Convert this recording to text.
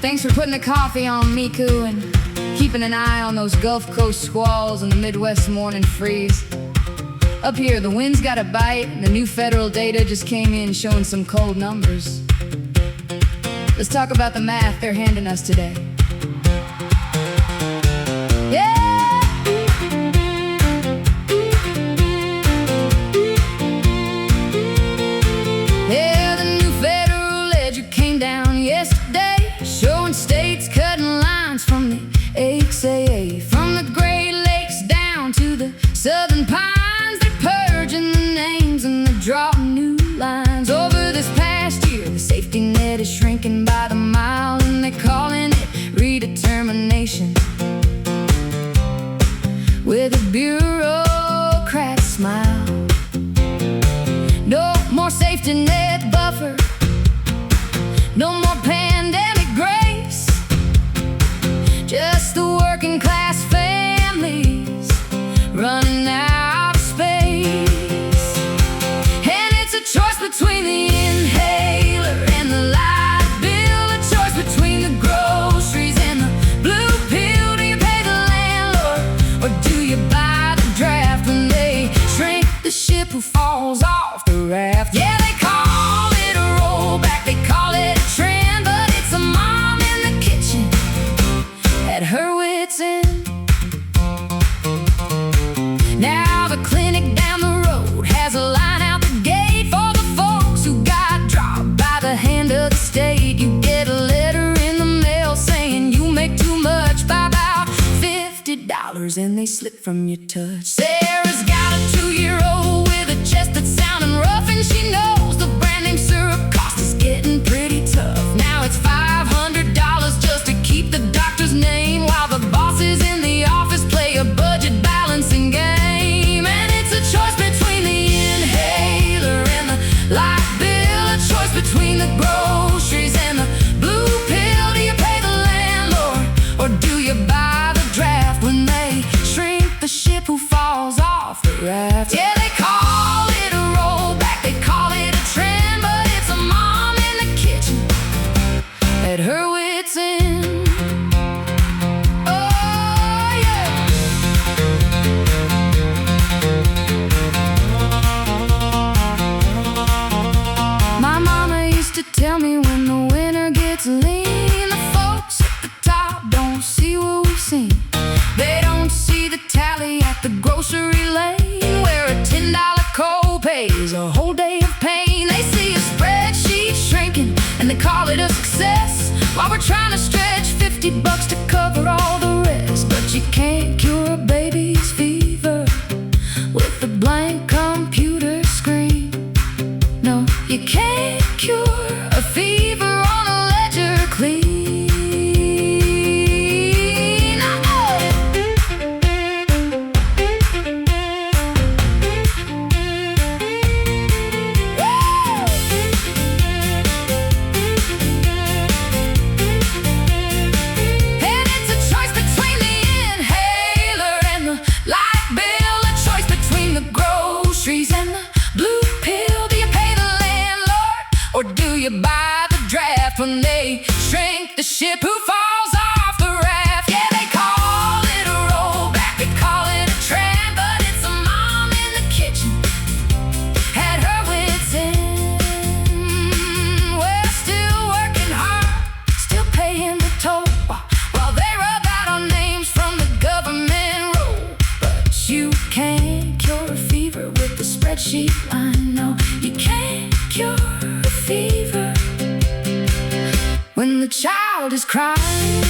Thanks for putting the coffee on, Miku, and keeping an eye on those Gulf Coast squalls and the Midwest morning freeze. Up here, the wind's got a bite, and the new federal data just came in showing some cold numbers. Let's talk about the math they're handing us today. Yeah, the new federal ledger came down yesterday, showing states cutting lines from the XAA. From the Great Lakes down to the Southern Pines, they're purging the names and they're drawing new lines. Over this past year, the safety net is shrinking by the mile, and they're calling it redetermination, with a bureaucrat smile. No more safety net buffer, no more pandemic grace, just the working class families running out of space. And it's a choice between the inhaler and the light bill, a choice between the groceries and the blue pill. Do you pay the landlord, or do you buy the draft? When they shrink the ship, who falls off the raft? Yeah, they call it a rollback, they call it a trend, but it's a mom in the kitchen at her wit's end. Now the clinic down the road has a line out the gate for the folks who got dropped by the hand of the state. You get a letter in the mail saying you make too much by about $50, and they slip from your touch. Sarah's got a 2-year-old with a chest that's sounding rough, and she knows the brand name syrup cost is getting pretty tough. Now it's $500 just to keep the doctor's name, while the bosses in the office play a budget balancing game. And it's a choice between the inhaler and the light bill, a choice between the groceries and the blue pill. Do you pay the landlord, or do you buy the draft? When they shrink the ship, who falls off the raft? Yeah, they call it a rollback, they call it a trend, but it's a mom in the kitchen at her wit's end. Oh yeah. My mama used to tell me, when the winter gets lean, the folks at the top don't see what we've seen. They don't see the tally at the grocery lane, where a $10 copay is a whole day of pain. They see a spreadsheet shrinking and they call it a success, while we're trying to stretch $50 to cover all the rest. But you can't cure a baby's fever with a blank computer screen. No, you can't cure a fever on a ledger clean. Or do you buy the draft? When they shrink the ship, who falls off the raft? Yeah, they call it a rollback, they call it a trend, but it's a mom in the kitchen at her wit's end. We're still working hard, still paying the toll, while they rub out our names from the government roll. But you can't cure a fever with the spreadsheet line. No, you can't cure fever when the child is crying.